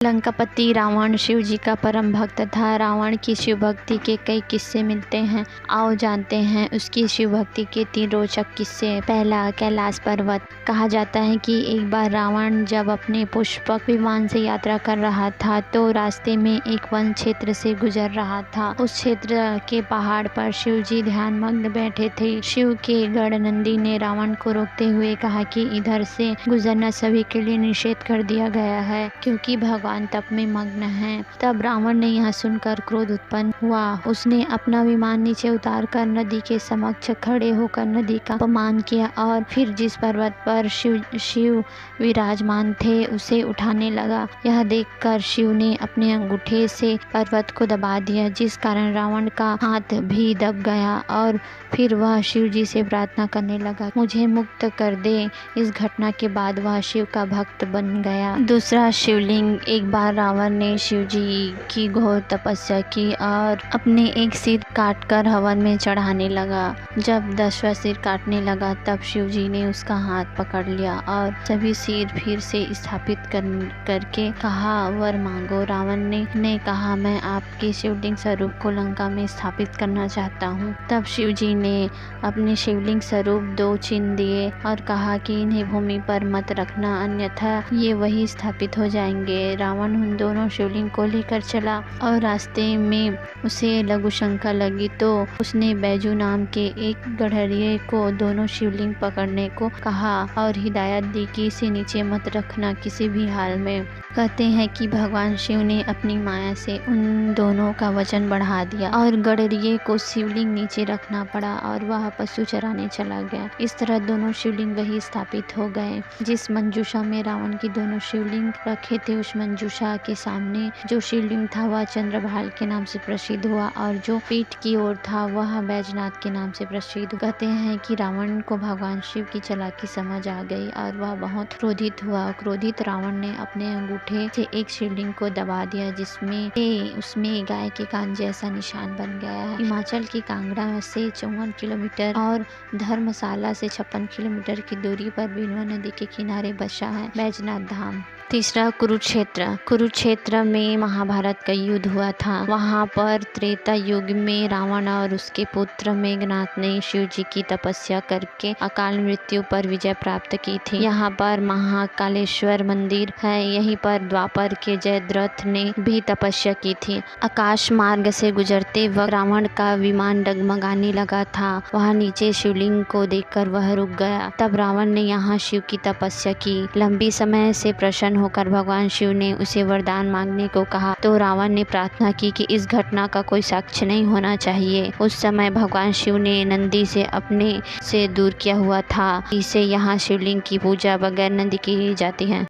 लंकापति रावण शिव जी का परम भक्त था। रावण की शिव भक्ति के कई किस्से मिलते हैं। आओ जानते हैं उसकी शिव भक्ति के 3 रोचक किस्से। पहला, कैलाश पर्वत। कहा जाता है कि एक बार रावण जब अपने पुष्पक विमान से यात्रा कर रहा था तो रास्ते में एक वन क्षेत्र से गुजर रहा था। उस क्षेत्र के पहाड़ पर शिव जी ध्यानमग्न बैठे थे। शिव के गढ़ नंदी ने रावण को रोकते हुए कहा कि इधर से गुजरना सभी के लिए निषेध कर दिया गया है, क्योंकि भगवान तप में मग्न हैं। तब रावण ने यह सुनकर क्रोध उत्पन्न हुआ। उसने अपना विमान नीचे उतार कर नदी के समक्ष खड़े होकर नदी का अपमान किया और फिर जिस पर्वत पर शिव विराजमान थे उसे उठाने लगा। यह देखकर शिव ने अपने अंगूठे से पर्वत को दबा दिया, जिस कारण रावण का हाथ भी दब गया और फिर वह शिव जी से प्रार्थना करने लगा, मुझे मुक्त कर दे। इस घटना के बाद वह शिव का भक्त बन गया। दूसरा, शिवलिंग। एक बार रावण ने शिव जी की घोर तपस्या की और अपने एक सिर काटकर हवन में चढ़ाने लगा। जब 10वां सिर काटने लगा तब शिव जी ने उसका हाथ पकड़ लिया और सभी सिर फिर से स्थापित करके कहा, वर मांगो। रावण ने कहा, मैं आपके शिवलिंग स्वरूप को लंका में स्थापित करना चाहता हूँ। तब शिव जी ने अपने शिवलिंग स्वरूप 2 चिन्ह दिए और कहा कि इन्हें भूमि पर मत रखना, अन्यथा ये वही स्थापित हो जाएंगे। रावण उन दोनों शिवलिंग को लेकर चला और रास्ते में उसे लघु शंका लगी तो उसने बैजू नाम के एक गड़हरिये को दोनों शिवलिंग पकड़ने को कहा और हिदायत दी कि इसे नीचे मत रखना किसी भी हाल में। कहते हैं कि भगवान शिव ने अपनी माया से उन दोनों का वजन बढ़ा दिया और गड़हरिये को शिवलिंग नीचे रखना पड़ा और वह पशु चराने चला गया। इस तरह दोनों शिवलिंग वही स्थापित हो गए। जिस मंजूषा में रावण की दोनों शिवलिंग रखे थे उस मंजूषा के सामने जो शिवलिंग था वह चंद्रभाल के नाम से प्रसिद्ध हुआ और जो पीठ की ओर था वह बैजनाथ के नाम से प्रसिद्ध। कहते हैं कि रावण को भगवान शिव की चालाकी समझ आ गई और वह बहुत क्रोधित हुआ। क्रोधित रावण ने अपने अंगूठे से एक शिवलिंग को दबा दिया, जिसमें उसमें गाय के कान जैसा निशान बन गया है। हिमाचल के कांगड़ा से 54 किलोमीटर और धर्मशाला से 56 किलोमीटर की दूरी पर बीनवा नदी के किनारे बसा है बैजनाथ धाम। तीसरा, कुरुक्षेत्र। कुरुक्षेत्र में महाभारत का युद्ध हुआ था। वहाँ पर त्रेता युग में रावण और उसके पुत्र मेघनाथ ने शिव जी की तपस्या करके अकाल मृत्यु पर विजय प्राप्त की थी। यहाँ पर महाकालेश्वर मंदिर है। यहीं पर द्वापर के जयद्रथ ने भी तपस्या की थी। आकाश मार्ग से गुजरते वक्त रावण का विमान डगमगाने लगा था। वहाँ नीचे शिवलिंग को देखकर वह रुक गया। तब रावण ने यहाँ शिव की तपस्या की। लंबी समय से प्रसन्न होकर भगवान शिव ने उसे वरदान मांगने को कहा तो रावण ने प्रार्थना की कि इस घटना का कोई साक्ष्य नहीं होना चाहिए। उस समय भगवान शिव ने नंदी से अपने से दूर किया हुआ था। इसे यहाँ शिवलिंग की पूजा बगैर नंदी की जाती है।